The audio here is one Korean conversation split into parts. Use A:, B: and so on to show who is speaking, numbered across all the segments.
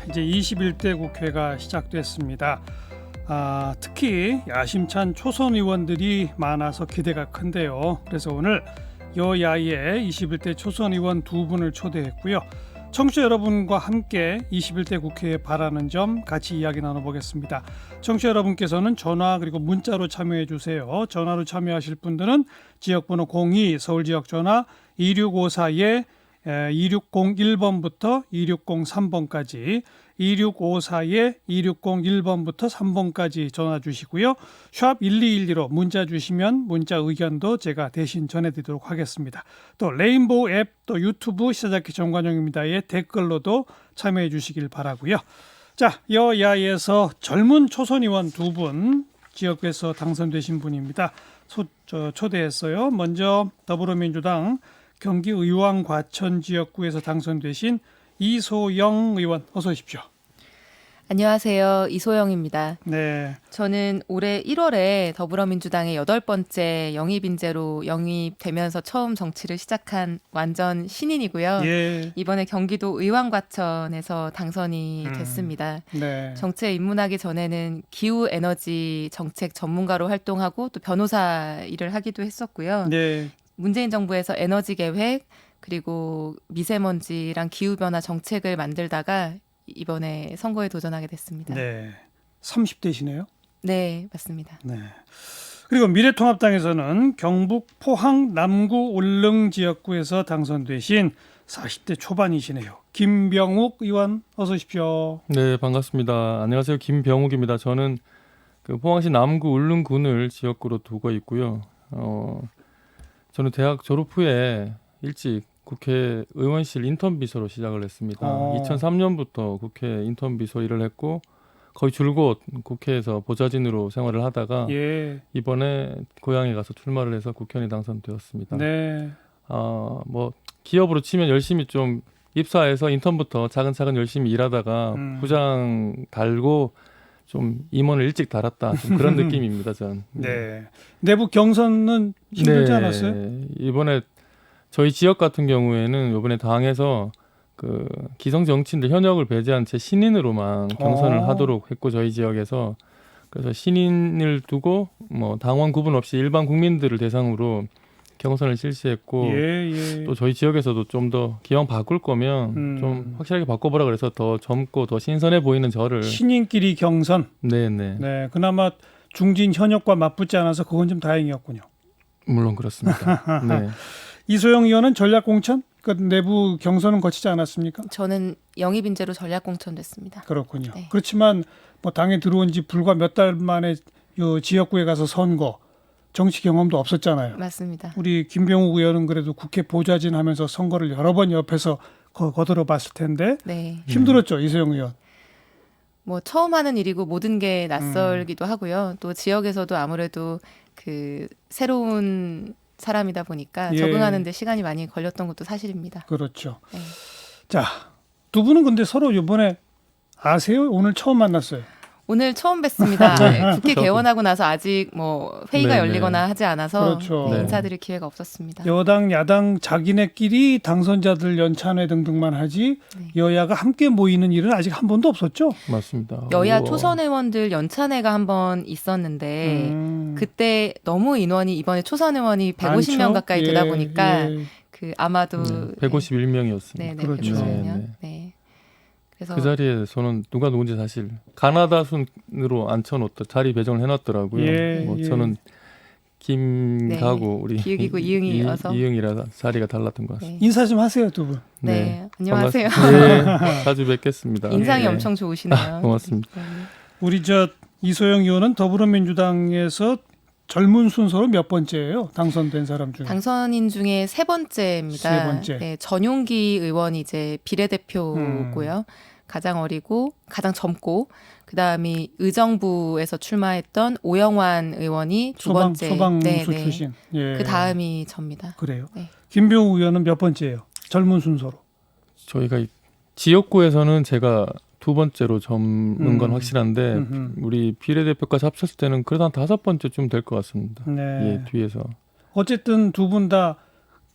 A: 이제 21대 국회가 시작됐습니다. 특히 야심찬 초선 의원들이 많아서 기대가 큰데요. 그래서 오늘 여야의 21대 초선 의원 두 분을 초대했고요. 청취자 여러분과 함께 21대 국회에 바라는 점 같이 이야기 나눠보겠습니다. 청취자 여러분께서는 전화 그리고 문자로 참여해 주세요. 전화로 참여하실 분들은 지역번호 02 서울지역 전화 2654에 2601번부터 2603번까지 2654에 2601번부터 3번까지 전화 주시고요. 샵 1212로 문자 주시면 문자 의견도 제가 대신 전해드리도록 하겠습니다. 또 레인보우 앱 또 유튜브 시사잡기 정관용입니다의 댓글로도 참여해 주시길 바라고요. 자, 여야에서 젊은 초선 의원 두 분 지역에서 당선되신 분입니다. 초대했어요. 먼저 더불어민주당 경기 의왕 과천 지역구에서 당선되신 이소영 의원 어서 오십시오.
B: 안녕하세요. 이소영입니다.
A: 네.
B: 저는 올해 1월에 더불어민주당의 8번째 영입인재로 영입되면서 처음 정치를 시작한 완전 신인이고요.
A: 예.
B: 이번에 경기도 의왕 과천에서 당선이 됐습니다.
A: 네.
B: 정치에 입문하기 전에는 기후 에너지 정책 전문가로 활동하고 또 변호사 일을 하기도 했었고요.
A: 네.
B: 문재인 정부에서 에너지 계획 그리고 미세먼지랑 기후변화 정책을 만들다가 이번에 선거에 도전하게 됐습니다.
A: 네. 30대시네요.
B: 네, 맞습니다.
A: 네. 그리고 미래통합당에서는 경북 포항 남구 울릉 지역구에서 당선되신 40대 초반이시네요. 김병욱 의원 어서 오십시오.
C: 네, 반갑습니다. 안녕하세요. 김병욱입니다. 저는 그 포항시 남구 울릉군을 지역구로 두고 있고요. 저는 대학 졸업 후에 일찍 국회 의원실 인턴 비서로 시작을 했습니다. 2003년부터 국회 인턴 비서 일을 했고 거의 줄곧 국회에서 보좌진으로 생활을 하다가
A: 예.
C: 이번에 고향에 가서 출마를 해서 국회의원이 당선되었습니다.
A: 네.
C: 뭐 기업으로 치면 열심히 좀 입사해서 인턴부터 차근차근 열심히 일하다가 부장 달고 좀 임원을 일찍 달았다. 좀 그런 느낌입니다, 전.
A: 네. 내부 경선은 힘들지 않았어요?
C: 이번에 저희 지역 같은 경우에는 이번에 당에서 그 기성 정치인들 현역을 배제한 채 신인으로만 경선을 하도록 했고 저희 지역에서 그래서 신인을 두고 뭐 당원 구분 없이 일반 국민들을 대상으로 경선을 실시했고 또 저희 지역에서도 좀 더 기왕 바꿀 거면 좀 확실하게 바꿔보라 그래서 더 젊고 더 신선해 보이는 저를
A: 신인끼리 경선.
C: 네네.
A: 네. 그나마 중진 현역과 맞붙지 않아서 그건 좀 다행이었군요.
C: 물론 그렇습니다. 네.
A: 이소영 의원은 전략공천? 그 내부 경선은 거치지 않았습니까?
B: 저는 영입인재로 전략공천됐습니다.
A: 그렇군요.
B: 네.
A: 그렇지만 뭐 당에 들어온 지 불과 몇 달 만에 요 지역구에 가서 선거, 정치 경험도 없었잖아요.
B: 맞습니다.
A: 우리 김병욱 의원은 그래도 국회 보좌진 하면서 선거를 여러 번 옆에서 거들어 봤을 텐데
B: 네.
A: 힘들었죠, 이소영 의원.
B: 뭐 처음 하는 일이고 모든 게 낯설기도 하고요. 또 지역에서도 아무래도 그 새로운 사람이다 보니까
A: 예.
B: 적응하는 데 시간이 많이 걸렸던 것도 사실입니다.
A: 그렇죠.
B: 네.
A: 자, 두 분은 근데 서로 이번에 아세요? 오늘 처음 만났어요.
B: 오늘 처음 뵀습니다. 국회 개원하고 나서 아직 뭐 회의가
C: 네네.
B: 열리거나 하지 않아서
A: 그렇죠.
B: 네, 인사드릴 기회가 없었습니다.
A: 여당, 야당 자기네끼리 당선자들 연찬회 등등만 하지
B: 네.
A: 여야가 함께 모이는 일은 아직 한 번도 없었죠?
C: 맞습니다.
B: 여야
C: 우와.
B: 초선 의원들 연찬회가 한 번 있었는데 그때 너무 인원이 이번에 초선 의원이 150명
A: 많죠?
B: 가까이 되다
A: 예,
B: 보니까
A: 예.
B: 그 아마도
C: 151명이었습니다.
B: 네,
A: 그렇죠.
B: 150명. 네. 그래서
C: 그 자리에서는 누가 누군지 사실 가나다 순으로 앉혀놓다 자리 배정을 해놨더라고요.
A: 예,
C: 뭐
A: 예.
C: 저는 김가고 우리
B: 기욱이고 이응이어서.
C: 이응이라 자리가 달랐던 것 같습니다.
B: 네.
A: 인사 좀 하세요, 두 분.
B: 네, 안녕하세요.
C: 반갑습니다. 네, 자주 뵙겠습니다.
B: 인상이
C: 네.
B: 엄청 좋으시네요.
C: 고맙습니다.
B: 네.
A: 우리 이소영 의원은 더불어민주당에서 젊은 순서로 몇 번째예요? 당선된 사람 중에.
B: 당선인 중에 세 번째입니다.
A: 세 번째.
B: 네, 전용기 의원이 이제 비례대표고요. 가장 어리고 가장 젊고 그다음이 의정부에서 출마했던 오영환 의원이 두 번째.
A: 소방수 출신. 예.
B: 그 다음이 접니다.
A: 그래요.
B: 네.
A: 김병욱 의원은 몇 번째예요? 젊은 순서로.
C: 저희가 지역구에서는 제가 두 번째로 접는 건 확실한데 우리 비례대표까지 합쳤을 때는 그래도 한 5번째쯤 될 것 같습니다.
A: 네.
C: 예, 뒤에서.
A: 어쨌든 두 분 다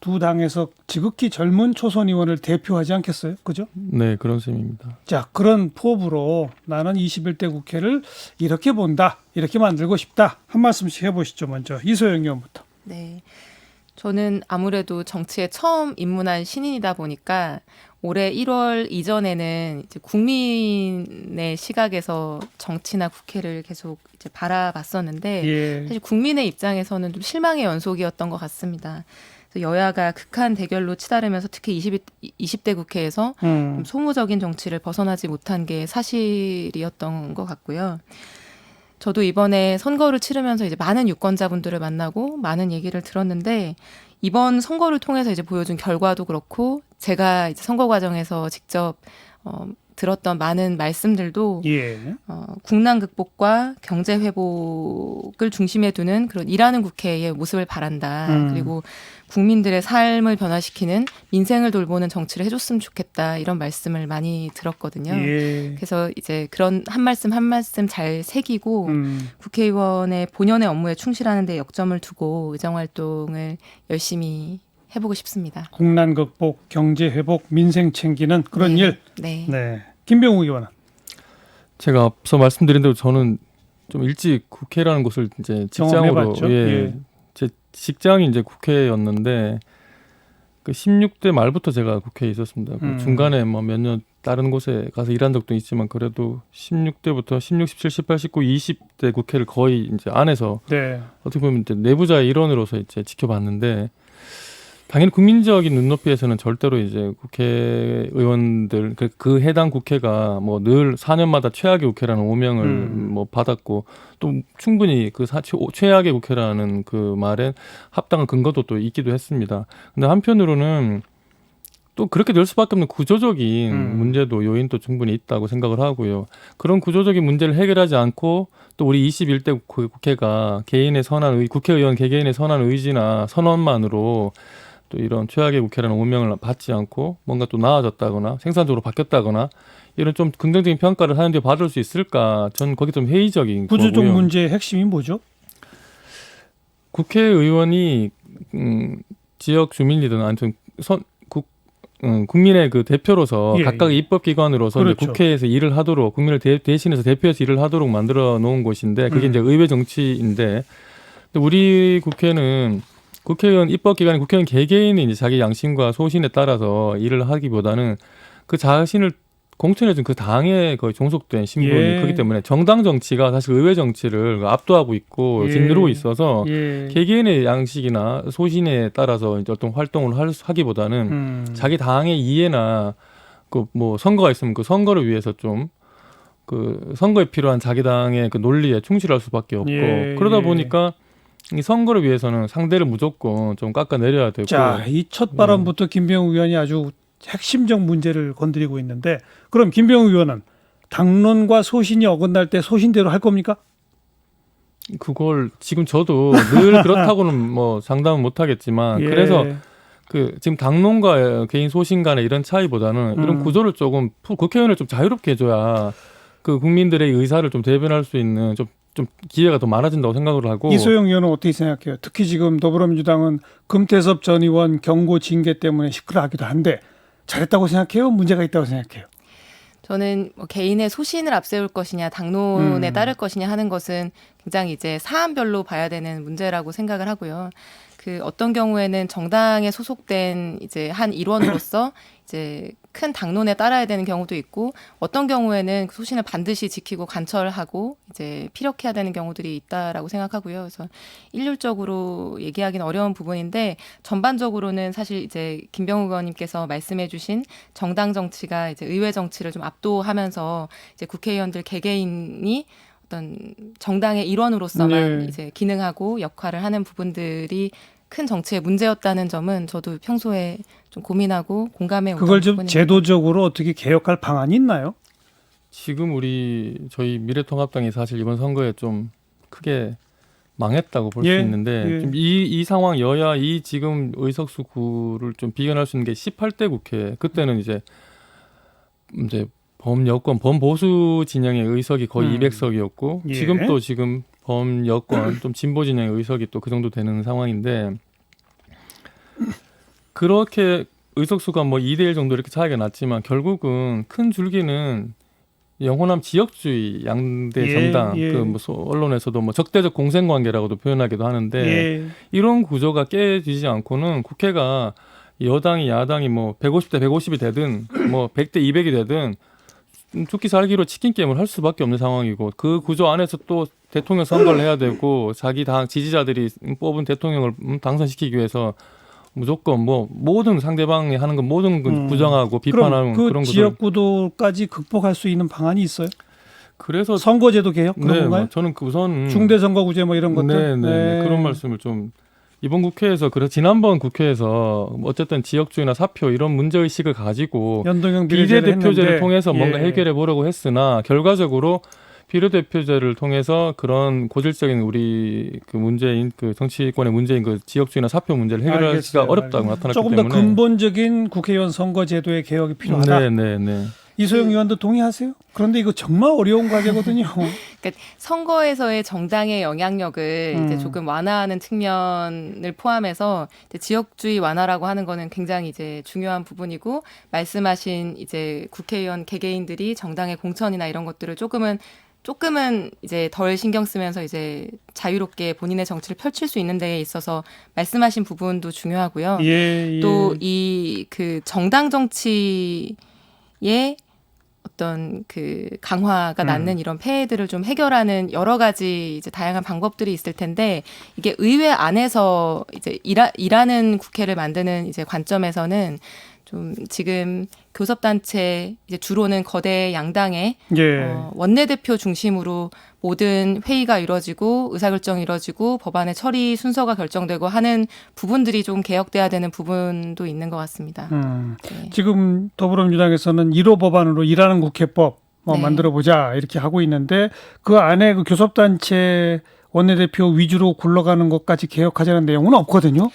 A: 두 당에서 지극히 젊은 초선 의원을 대표하지 않겠어요? 그죠?
C: 네, 그런 셈입니다.
A: 자, 그런 포부로 나는 21대 국회를 이렇게 본다, 이렇게 만들고 싶다. 한 말씀씩 해보시죠. 먼저 이소영 의원부터.
B: 네. 저는 아무래도 정치에 처음 입문한 신인이다 보니까 올해 1월 이전에는 이제 국민의 시각에서 정치나 국회를 계속 이제 바라봤었는데
A: 예.
B: 사실 국민의 입장에서는 좀 실망의 연속이었던 것 같습니다. 그래서 여야가 극한 대결로 치달으면서 특히 20대 국회에서 좀 소모적인 정치를 벗어나지 못한 게 사실이었던 것 같고요. 저도 이번에 선거를 치르면서 이제 많은 유권자분들을 만나고 많은 얘기를 들었는데 이번 선거를 통해서 이제 보여준 결과도 그렇고 제가 이제 선거 과정에서 직접 들었던 많은 말씀들도
A: 예.
B: 국난 극복과 경제 회복을 중심에 두는 그런 일하는 국회의 모습을 바란다. 그리고 국민들의 삶을 변화시키는 민생을 돌보는 정치를 해줬으면 좋겠다. 이런 말씀을 많이 들었거든요.
A: 예.
B: 그래서 이제 그런 한 말씀 한 말씀 잘 새기고 국회의원의 본연의 업무에 충실하는 데 역점을 두고 의정 활동을 열심히 해보고 싶습니다.
A: 국난 극복, 경제 회복, 민생 챙기는 그런
B: 네.
A: 일.
B: 네.
A: 네. 김병욱 의원은.
C: 제가 앞서 말씀드린 대로 저는 좀 일찍 국회라는 곳을 이제 직장으로
A: 경험해봤죠. 예.
C: 제 직장이 이제 국회였는데 그 16대 말부터 제가 국회에 있었습니다. 그 중간에 뭐 몇 년 다른 곳에 가서 일한 적도 있지만 그래도 16대부터 16, 17, 18, 19, 20대 국회를 거의 이제 안에서
A: 네.
C: 어떻게 보면 이제 내부자의 일원으로서 이제 지켜봤는데 당연히 국민적인 눈높이에서는 절대로 이제 국회의원들 그 해당 국회가 뭐 늘 4년마다 최악의 국회라는 오명을 뭐 받았고 또 충분히 그 최악의 국회라는 그 말에 합당한 근거도 또 있기도 했습니다. 근데 한편으로는 또 그렇게 될 수밖에 없는 구조적인 문제도 요인도 충분히 있다고 생각을 하고요. 그런 구조적인 문제를 해결하지 않고 또 우리 21대 국회가 개인의 선한 국회의원 개개인의 선한 의지나 선언만으로 또 이런 최악의 국회라는 오명을 받지 않고 뭔가 또 나아졌다거나 생산적으로 바뀌었다거나 이런 좀 긍정적인 평가를 하는데 받을 수 있을까? 전 거기 좀 회의적인
A: 구조적
C: 거고요.
A: 문제의 핵심이 뭐죠?
C: 국회의원이 지역 주민이든 아무튼 국민의 그 대표로서
A: 예,
C: 각각의 입법기관으로서 이제
A: 그렇죠.
C: 국회에서 일을 하도록 국민을 대신해서 대표해서 일을 하도록 만들어 놓은 곳인데 그게 이제 의회 정치인데 근데 우리 국회는 국회의원 입법기관이 국회의원 개개인이 이제 자기 양심과 소신에 따라서 일을 하기보다는 그 자신을 공천해준 그 당에 거의 종속된 신분이
A: 예.
C: 크기 때문에 정당 정치가 사실 의회 정치를 압도하고 있고
A: 예.
C: 짓누르고 있어서
A: 예.
C: 개개인의 양식이나 소신에 따라서 이제 어떤 활동을 하기보다는 자기 당의 이해나 그 뭐 선거가 있으면 그 선거를 위해서 좀 그 선거에 필요한 자기 당의 그 논리에 충실할 수밖에 없고
A: 예.
C: 그러다
A: 예.
C: 보니까 이 선거를 위해서는 상대를 무조건 좀 깎아내려야 되고
A: 자, 이 첫 발언부터 김병욱 의원이 아주 핵심적 문제를 건드리고 있는데 그럼 김병욱 의원은 당론과 소신이 어긋날 때 소신대로 할 겁니까?
C: 그걸 지금 저도 늘 그렇다고는 뭐 장담은 못하겠지만
A: 예.
C: 그래서 그 지금 당론과 개인 소신 간의 이런 차이보다는 이런 구조를 조금 국회의원을 좀 자유롭게 해줘야 그 국민들의 의사를 좀 대변할 수 있는 좀 기회가 더 많아진다고 생각을 하고
A: 이소영 의원은 어떻게 생각해요? 특히 지금 더불어민주당은 금태섭 전 의원 경고 징계 때문에 시끌어하기도 한데 잘했다고 생각해요? 문제가 있다고 생각해요?
B: 저는 뭐 개인의 소신을 앞세울 것이냐 당론에 따를 것이냐 하는 것은 굉장히 이제 사안별로 봐야 되는 문제라고 생각을 하고요. 그 어떤 경우에는 정당에 소속된 이제 한 일원으로서 이제 큰 당론에 따라야 되는 경우도 있고 어떤 경우에는 그 소신을 반드시 지키고 관철하고 이제 피력해야 되는 경우들이 있다라고 생각하고요. 그래서 일률적으로 얘기하기는 어려운 부분인데 전반적으로는 사실 이제 김병욱 의원님께서 말씀해주신 정당 정치가 이제 의회 정치를 좀 압도하면서 이제 국회의원들 개개인이 어떤 정당의 일원으로서만
A: 네.
B: 이제 기능하고 역할을 하는 부분들이 큰 정치의 문제였다는 점은 저도 평소에 좀 고민하고 공감해 오던
A: 그걸 좀
B: 부분입니다.
A: 제도적으로 어떻게 개혁할 방안이 있나요?
C: 지금 저희 미래통합당이 사실 이번 선거에 좀 크게 망했다고 볼 수
A: 예,
C: 있는데
A: 예.
C: 좀 이 상황 여야 이 지금 의석수 구를 좀 비견할 수 있는 게 18대 국회 그때는 이제 범여권 범보수 진영의 의석이 거의 200석이었고
A: 예.
C: 지금 범여권 좀 진보 진영의 의석이 또 그 정도 되는 상황인데 그렇게 의석수가 뭐 2대1 정도 이렇게 차이가 났지만 결국은 큰 줄기는 영호남 지역주의 양대
A: 예,
C: 정당
A: 예.
C: 그 뭐 언론에서도 뭐 적대적 공생 관계라고도 표현하기도 하는데
A: 예.
C: 이런 구조가 깨지지 않고는 국회가 여당이 야당이 뭐 150대 150이 되든 뭐 100대 200이 되든 죽기 살기로 치킨 게임을 할 수밖에 없는 상황이고 그 구조 안에서 또 대통령 선거를 해야 되고 자기 당 지지자들이 뽑은 대통령을 당선시키기 위해서 무조건 뭐 모든 상대방이 하는 건 모든 건 부정하고 비판하는
A: 그럼 그
C: 그런
A: 지역구도까지 극복할 수 있는 방안이 있어요?
C: 그래서
A: 선거제도 개혁 그런
C: 네,
A: 건가요?
C: 뭐 저는 그 우선
A: 중대선거구제 뭐 이런 것들?
C: 네, 그런 말씀을 좀 이번 국회에서 그래서 지난번 국회에서 어쨌든 지역주의나 사표 이런 문제 의식을 가지고
A: 연동형 비례제를
C: 비례대표제를
A: 했는데,
C: 통해서 뭔가
A: 예.
C: 해결해 보려고 했으나 결과적으로 비례대표제를 통해서 그런 고질적인 우리 그 문제인 그 정치권의 문제인 그 지역주의나 사표 문제를 해결하기가
A: 알겠어요.
C: 어렵다고 나타났기
A: 조금
C: 때문에
A: 더 근본적인 국회의원 선거제도의 개혁이 필요하다.
C: 네.
A: 이소영 의원도 동의하세요? 그런데 이거 정말 어려운 과제거든요.
B: 그러니까 선거에서의 정당의 영향력을 이제 조금 완화하는 측면을 포함해서 이제 지역주의 완화라고 하는 거는 굉장히 이제 중요한 부분이고 말씀하신 이제 국회의원 개개인들이 정당의 공천이나 이런 것들을 조금은 이제 덜 신경 쓰면서 이제 자유롭게 본인의 정치를 펼칠 수 있는 데에 있어서 말씀하신 부분도 중요하고요.
A: 예.
B: 또 이 그 정당 정치의 어떤 그 강화가 낳는 이런 폐해들을 좀 해결하는 여러 가지 이제 다양한 방법들이 있을 텐데 이게 의회 안에서 이제 일하는 국회를 만드는 이제 관점에서는 좀 지금 교섭단체 이제 주로는 거대 양당의
A: 예.
B: 원내대표 중심으로 모든 회의가 이루어지고 의사결정이 이루어지고 법안의 처리 순서가 결정되고 하는 부분들이 좀 개혁돼야 되는 부분도 있는 것 같습니다. 네.
A: 지금 더불어민주당에서는 1호 법안으로 일하는 국회법
B: 네.
A: 만들어보자 이렇게 하고 있는데 그 안에 그 교섭단체 원내대표 위주로 굴러가는 것까지 개혁하자는 내용은 없거든요.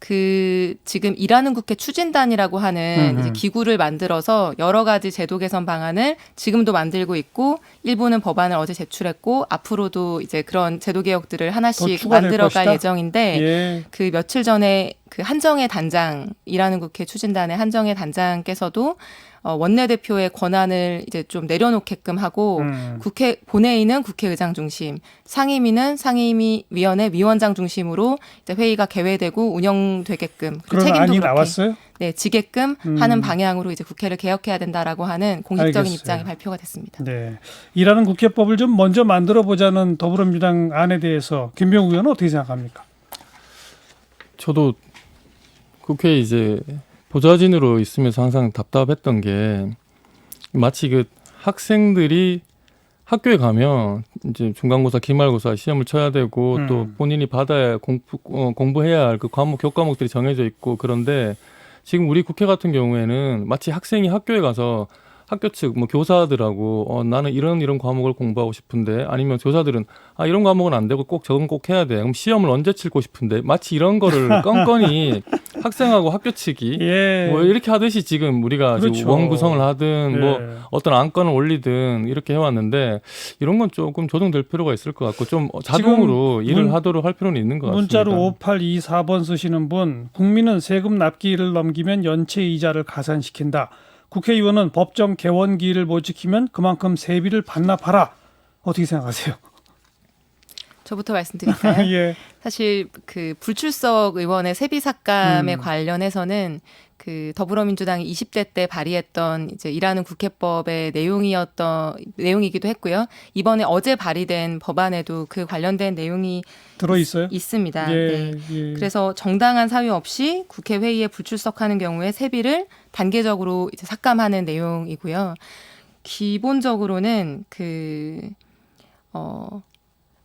B: 그 지금 일하는 국회 추진단이라고 하는 이제 기구를 만들어서 여러 가지 제도 개선 방안을 지금도 만들고 있고 일부는 법안을 어제 제출했고 앞으로도 이제 그런 제도 개혁들을 하나씩 만들어갈 예정인데
A: 예.
B: 그 며칠 전에 그 한정혜 단장 일하는 국회 추진단의 한정혜 단장께서도 원내대표의 권한을 이제 좀 내려놓게끔 하고 국회 본회의는 국회의장 중심, 상임위는 상임위원회 위원장 중심으로 이제 회의가 개회되고 운영되게끔
A: 그런
B: 책임도
A: 안이
B: 그렇게
A: 나왔어요?
B: 네, 지게끔 하는 방향으로 이제 국회를 개혁해야 된다라고 하는 공식적인
A: 알겠어요.
B: 입장이 발표가 됐습니다.
A: 네. 일하는 국회법을 좀 먼저 만들어 보자는 더불어민주당 안에 대해서 김병우 의원은 어떻게 생각합니까?
C: 저도 국회에 이제 보좌진으로 있으면서 항상 답답했던 게 마치 그 학생들이 학교에 가면 이제 중간고사, 기말고사 시험을 쳐야 되고 또 본인이 받아야 공부해야 할 그 과목, 교과목들이 정해져 있고 그런데 지금 우리 국회 같은 경우에는 마치 학생이 학교에 가서 학교 측 뭐 교사들하고 나는 이런 과목을 공부하고 싶은데 아니면 교사들은 이런 과목은 안 되고 꼭 저건 꼭 해야 돼. 그럼 시험을 언제 치고 싶은데 마치 이런 거를 껌껌이 학생하고 학교 측이
A: 예.
C: 뭐 이렇게 하듯이 지금 우리가
A: 그렇죠.
C: 지금 원 구성을 하든
A: 예.
C: 뭐 어떤 안건을 올리든 이렇게 해왔는데 이런 건 조금 조정될 필요가 있을 것 같고 좀 자동으로 일을 하도록 할 필요는 있는 것 같습니다.
A: 문자로 5824번 쓰시는 분, 국민은 세금 납기일을 넘기면 연체 이자를 가산시킨다. 국회의원은 법정 개원기일을 못 지키면 그만큼 세비를 반납하라. 어떻게 생각하세요?
B: 저부터 말씀드릴까요?
A: 예.
B: 사실 그 불출석 의원의 세비 삭감에 관련해서는 그 더불어민주당이 20대 때 발의했던 이제 일하는 국회법의 내용이기도 했고요. 이번에 어제 발의된 법안에도 그 관련된 내용이
A: 들어 있어요?
B: 있습니다.
A: 예,
B: 네.
A: 예.
B: 그래서 정당한 사유 없이 국회 회의에 불출석하는 경우에 세비를 단계적으로 이제 삭감하는 내용이고요. 기본적으로는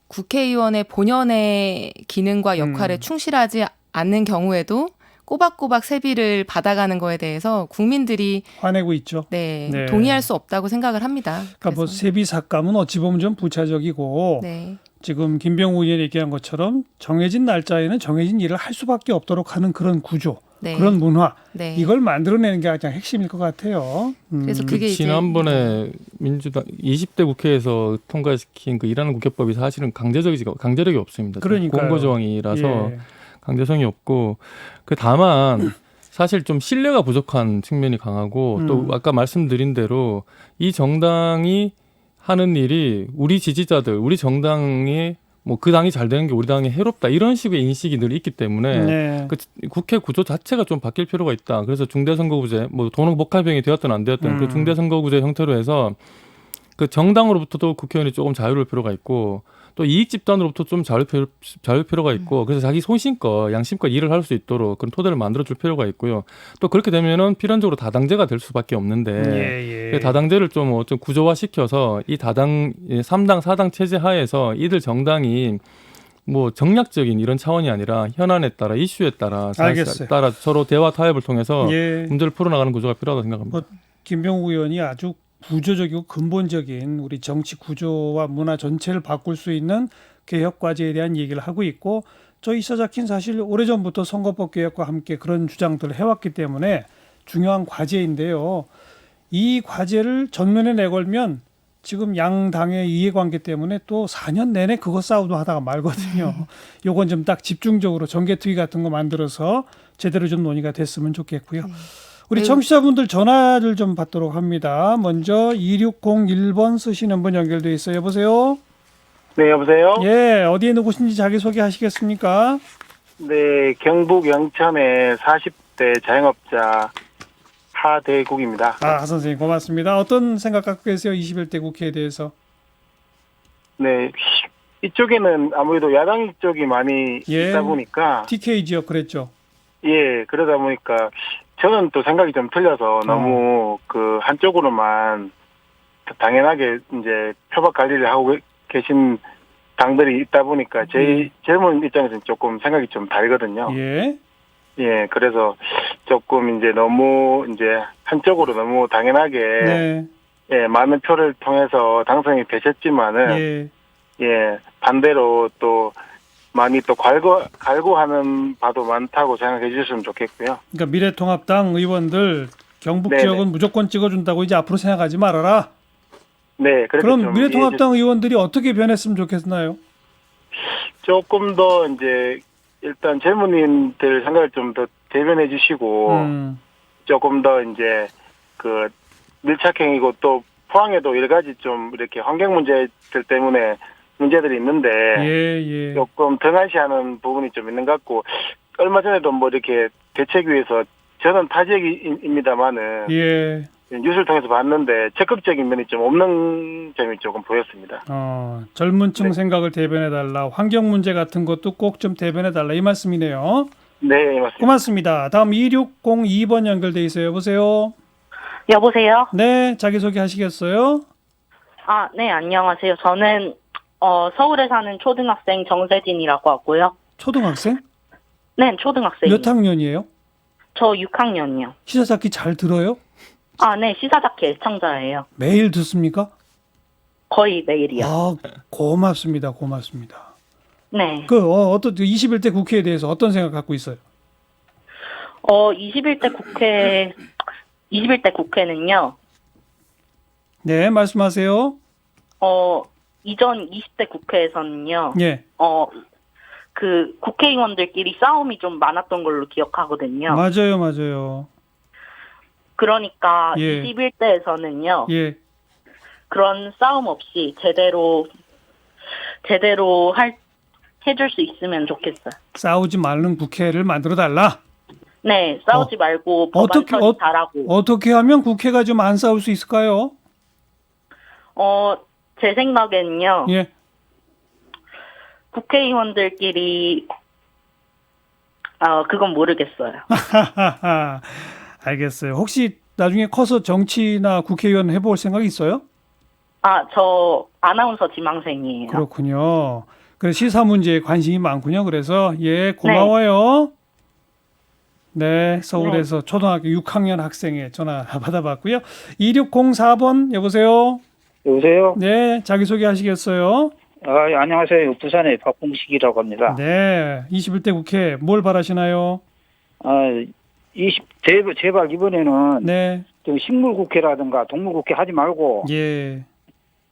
B: 국회의원의 본연의 기능과 역할에 충실하지 않는 경우에도 꼬박꼬박 세비를 받아가는 거에 대해서 국민들이
A: 화내고 있죠.
B: 네,
A: 네.
B: 동의할 수 없다고 생각을 합니다.
A: 그러니까 뭐 세비 삭감은 어찌 보면 좀 부차적이고
B: 네.
A: 지금 김병우 의원이 얘기한 것처럼 정해진 날짜에는 정해진 일을 할 수밖에 없도록 하는 그런 구조,
B: 네.
A: 그런 문화
B: 네.
A: 이걸 만들어내는 게 가장 핵심일 것 같아요.
B: 그래서 그게 이제
C: 지난번에 민주당 20대 국회에서 통과시킨 그 일하는 국회법이 사실은 강제력이 없습니다.
A: 그러니까요.
C: 공고 조항이라서
A: 예.
C: 강제성이 없고 다만 사실 좀 신뢰가 부족한 측면이 강하고 또 아까 말씀드린 대로 이 정당이 하는 일이 우리 지지자들, 우리 정당이 뭐 그 당이 잘 되는 게 우리 당이 해롭다 이런 식의 인식이 늘 있기 때문에
A: 네.
C: 그 국회 구조 자체가 좀 바뀔 필요가 있다. 그래서 중대선거구제, 뭐 도농복합형이 되었든 안 되었든 그 중대선거구제 형태로 해서 그 정당으로부터도 국회의원이 조금 자유로울 필요가 있고 또 이익 집단으로부터 좀 자유로울 필요가 있고 그래서 자기 소신껏 양심껏 일을 할 수 있도록 그런 토대를 만들어줄 필요가 있고요. 또 그렇게 되면은 필연적으로 다당제가 될 수밖에 없는데 그 다당제를 좀 구조화시켜서 이 다당 3당 4당 체제 하에서 이들 정당이 뭐 정략적인 이런 차원이 아니라 현안에 따라 이슈에 따라
A: 알겠어요.
C: 따라 서로 대화 타협을 통해서
A: 예.
C: 문제를 풀어나가는 구조가 필요하다고 생각합니다.
A: 김병욱 의원이 아주 구조적이고 근본적인 우리 정치 구조와 문화 전체를 바꿀 수 있는 개혁 과제에 대한 얘기를 하고 있고 저희 이사자킨 사실 오래전부터 선거법 개혁과 함께 그런 주장들을 해왔기 때문에 중요한 과제인데요. 이 과제를 전면에 내걸면 지금 양당의 이해관계 때문에 또 4년 내내 그거 싸우도 하다가 말거든요. 요건 좀 딱 집중적으로 정개특위 같은 거 만들어서 제대로 좀 논의가 됐으면 좋겠고요. 우리 청취자분들 전화를 좀 받도록 합니다. 먼저 2601번 쓰시는 분 연결돼 있어요. 여보세요?
D: 네, 여보세요?
A: 예, 어디에 누구신지 자기소개 하시겠습니까?
D: 네, 경북 영천의 40대 자영업자 하대국입니다.
A: 하 선생님 고맙습니다. 어떤 생각 갖고 계세요? 21대 국회에 대해서?
D: 네, 이쪽에는 아무래도 야당 쪽이 많이
A: 예.
D: 있다 보니까,
A: TK 지역 그랬죠?
D: 예, 그러다 보니까 저는 또 생각이 좀 틀려서 너무 그 한쪽으로만 당연하게 이제 표박 관리를 하고 계신 당들이 있다 보니까 제 젊은 입장에서는 조금 생각이 좀 다르거든요.
A: 예.
D: 예, 그래서 조금 이제 너무 이제 한쪽으로 너무 당연하게
A: 네.
D: 예, 많은 표를 통해서 당선이 되셨지만은
A: 예.
D: 예, 반대로 또 많이 또 갈구하는 바도 많다고 생각해 주셨으면 좋겠고요.
A: 그러니까 미래통합당 의원들 경북
D: 네네.
A: 지역은 무조건 찍어준다고 이제 앞으로 생각하지 말아라.
D: 네, 그렇게
A: 그럼
D: 좀
A: 미래통합당 의원들이 어떻게 변했으면 좋겠나요?
D: 조금 더 이제 일단 젊은이들 생각을 좀 더 대변해 주시고 조금 더 이제 그 밀착행위고 또 포항에도 여러 가지 좀 이렇게 환경 문제들 때문에 문제들이 있는데
A: 예.
D: 조금 등한시하는 부분이 좀 있는 것 같고 얼마 전에도 뭐 이렇게 대책위에서 저는 타지역입니다만은
A: 예.
D: 뉴스를 통해서 봤는데 적극적인 면이 좀 없는 점이 조금 보였습니다.
A: 젊은층
D: 네.
A: 생각을 대변해달라. 환경 문제 같은 것도 꼭 좀 대변해달라. 이 말씀이네요.
D: 네, 맞습니다.
A: 고맙습니다. 다음 2602번 연결돼 있어요. 여보세요?
E: 여보세요?
A: 네, 자기소개 하시겠어요?
E: 아, 네, 안녕하세요. 저는 서울에 사는 초등학생 정세진이라고 하고요.
A: 초등학생?
E: 네, 초등학생이요.
A: 몇 학년이에요?
E: 저 6학년이요.
A: 시사잡기 잘 들어요?
E: 아, 네, 시사잡기 애청자예요.
A: 매일 듣습니까?
E: 거의 매일이요.
A: 아, 고맙습니다.
E: 네.
A: 어떤 21대 국회에 대해서 어떤 생각 갖고 있어요?
E: 21대 국회는요.
A: 네, 말씀하세요.
E: 이전 20대 국회에서는요.
A: 예.
E: 그 국회의원들끼리 싸움이 좀 많았던 걸로 기억하거든요.
A: 맞아요.
E: 그러니까
A: 예.
E: 21대에서는요.
A: 예.
E: 그런 싸움 없이 제대로 해줄 수 있으면 좋겠어요.
A: 싸우지 말는 국회를 만들어 달라.
E: 네, 싸우지 말고 법안
A: 어떻게-
E: 처리 잘하고.
A: 어떻게 하면 국회가 좀 안 싸울 수 있을까요?
E: 제 생각에는요.
A: 예.
E: 국회의원들끼리 그건 모르겠어요.
A: 알겠어요. 혹시 나중에 커서 정치나 국회의원 해볼 생각 있어요?
E: 저 아나운서 지망생이에요.
A: 그렇군요. 그래 시사 문제에 관심이 많군요. 그래서 예 고마워요. 네, 서울에서 초등학교 6학년 학생의 전화 받아봤고요. 2604번 여보세요.
F: 여보세요?
A: 네, 자기소개 하시겠어요?
F: 안녕하세요. 부산의 박봉식이라고 합니다.
A: 네, 21대 국회 뭘 바라시나요?
F: 제발 이번에는
A: 네,
F: 좀 식물국회라든가 동물국회 하지 말고
A: 예,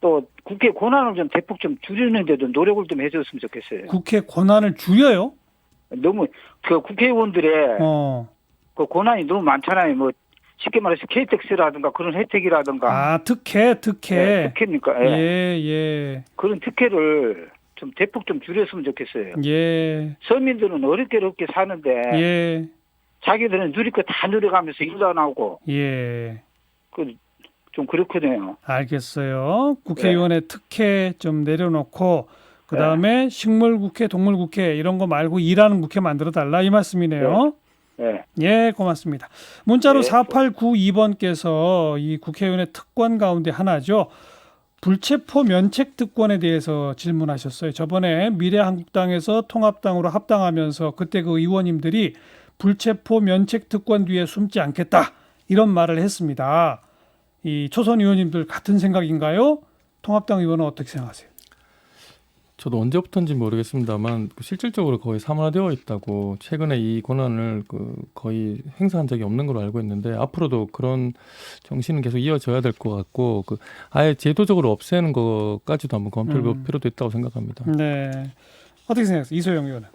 F: 또 국회 권한을 좀 대폭 좀 줄이는데도 노력을 좀 해줬으면 좋겠어요.
A: 국회 권한을 줄여요?
F: 너무 그 국회의원들의 그 고난이 너무 많잖아요. 뭐 쉽게 말해서 KTX라든가 그런 혜택이라든가.
A: 아, 특혜.
F: 네, 특혜니까. 예.
A: 예.
F: 그런 특혜를 좀 대폭 좀 줄였으면 좋겠어요.
A: 예.
F: 서민들은 어렵게 사는데
A: 예.
F: 자기들은 누릴 거 다 누려가면서 일도 안 하고
A: 예.
F: 좀 그렇거든요.
A: 알겠어요. 국회의원의 특혜 좀 내려놓고 그다음에 식물국회, 동물국회 이런 거 말고 일하는 국회 만들어 달라 이 말씀이네요.
F: 네.
A: 예, 고맙습니다. 문자로
F: 네.
A: 4892번께서 이 국회의원의 특권 가운데 하나죠. 불체포 면책 특권에 대해서 질문하셨어요. 저번에 미래한국당에서 통합당으로 합당하면서 그때 그 의원님들이 불체포 면책 특권 뒤에 숨지 않겠다 이런 말을 했습니다. 이 초선 의원님들 같은 생각인가요? 통합당 의원은 어떻게 생각하세요?
C: 저도 언제부터인지 모르겠습니다만 실질적으로 거의 사문화되어 있다고 최근에 이 권한을 거의 행사한 적이 없는 걸로 알고 있는데 앞으로도 그런 정신은 계속 이어져야 될 것 같고 아예 제도적으로 없애는 것까지도 한번 검토해볼 필요도 있다고 생각합니다.
A: 네, 어떻게 생각하세요? 이소영 의원은?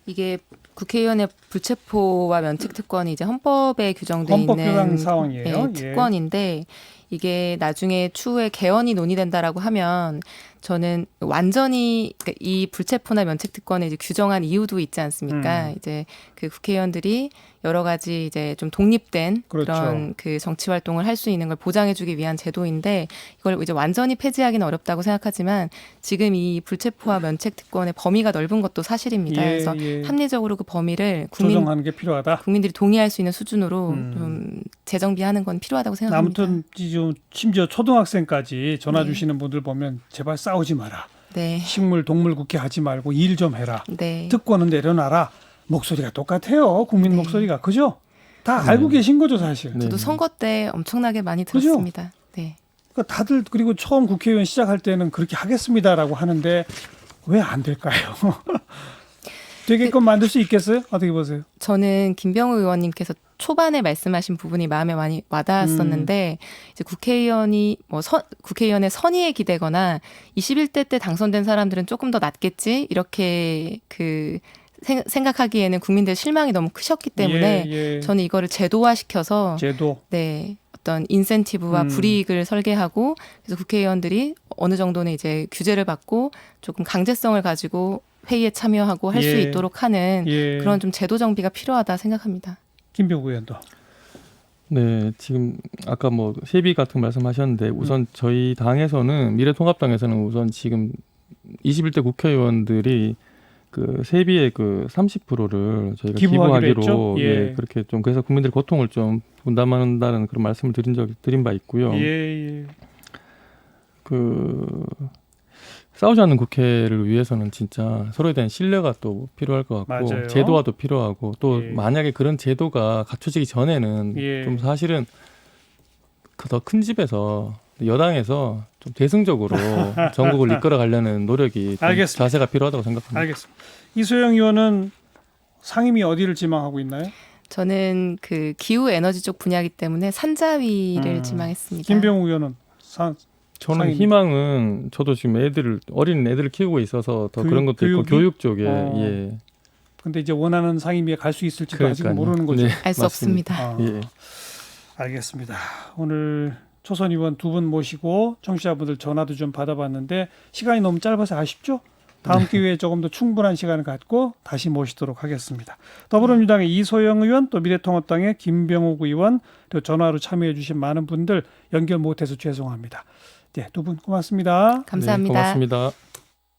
B: 이게 국회의원의 불체포와 면책 특권이 이제 헌법에 규정돼
A: 헌법
B: 있는
A: 규정 사항이에요.
B: 예, 특권인데 이게 나중에 추후에 개헌이 논의된다라고 하면 저는 완전히 그러니까 이 불체포나 면책 특권을 이제 규정한 이유도 있지 않습니까? 이제 그 국회의원들이 여러 가지 이제 좀 독립된
A: 그렇죠.
B: 그런 그 정치 활동을 할 수 있는 걸 보장해주기 위한 제도인데 이걸 이제 완전히 폐지하기는 어렵다고 생각하지만 지금 이 불체포와 면책 특권의 범위가 넓은 것도 사실입니다. 그래서 합리적으로 그 범위를
A: 조정하는 게 필요하다.
B: 국민들이 동의할 수 있는 수준으로 좀 재정비하는 건 필요하다고 생각합니다.
A: 아무튼 심지어 초등학생까지 전화 주시는 분들 보면 제발 싸우지 마라.
B: 네.
A: 식물 동물 국회 하지 말고 일 좀 해라.
B: 네.
A: 특권은 내려놔라. 목소리가 똑같아요. 국민 목소리가. 그죠? 다 알고 계신 거죠, 사실.
B: 저도 선거 때 엄청나게 많이 들었습니다. 네.
A: 그러니까 다들 그리고 처음 국회의원 시작할 때는 그렇게 하겠습니다라고 하는데 왜 안 될까요? 되게끔 만들 수 있겠어요? 어떻게 보세요?
B: 저는 김병우 의원님께서 초반에 말씀하신 부분이 마음에 많이 와닿았었는데 이제 국회의원이 국회의원의 선의에 기대거나 21대 때 당선된 사람들은 조금 더 낫겠지 이렇게 생각하기에는 국민들 실망이 너무 크셨기 때문에 저는 이거를 제도화시켜서 네, 어떤 인센티브와 불이익을 설계하고 그래서 국회의원들이 어느 정도는 이제 규제를 받고 조금 강제성을 가지고 회의에 참여하고 할 수 있도록 하는 그런 좀 제도 정비가 필요하다 생각합니다.
A: 김병우 의원도.
C: 네, 지금 아까 세비 같은 말씀하셨는데 우선 저희 당에서는 미래통합당에서는 우선 지금 21대 국회의원들이 그 세비의 30%를 저희가 기부하기로 그렇게 좀 그래서 국민들의 고통을 좀 분담한다는 그런 말씀을 드린 바 있고요. 싸우지 않는 국회를 위해서는 진짜 서로에 대한 신뢰가 또 필요할 것 같고
A: 맞아요.
C: 제도화도 필요하고 또 만약에 그런 제도가 갖춰지기 전에는 좀 사실은 더 큰 집에서 여당에서 좀 대승적으로 전국을 이끌어가려는 노력이 좀 자세가 필요하다고 생각합니다.
A: 알겠습니다. 이소영 의원은 상임위 어디를 지망하고 있나요?
B: 저는 그 기후 에너지 쪽 분야이기 때문에 산자위를 지망했습니다.
A: 김병우 의원은
C: 저는
A: 상임위.
C: 희망은 저도 지금 어린 애들을 키우고 있어서 더 그런 것도 있고 교육 쪽에
A: 근데 이제 원하는 상임위에 갈 수 있을지도 아직 모르는 거죠.
C: 네,
B: 알 수 없습니다.
A: 알겠습니다. 오늘 초선 의원 두 분 모시고 청취자분들 전화도 좀 받아봤는데 시간이 너무 짧아서 아쉽죠? 다음 기회에 조금 더 충분한 시간을 갖고 다시 모시도록 하겠습니다. 더불어민주당의 이소영 의원, 또 미래통합당의 김병욱 의원, 또 전화로 참여해 주신 많은 분들 연결 못해서 죄송합니다. 네, 두 분 고맙습니다.
B: 감사합니다.
C: 네, 고맙습니다.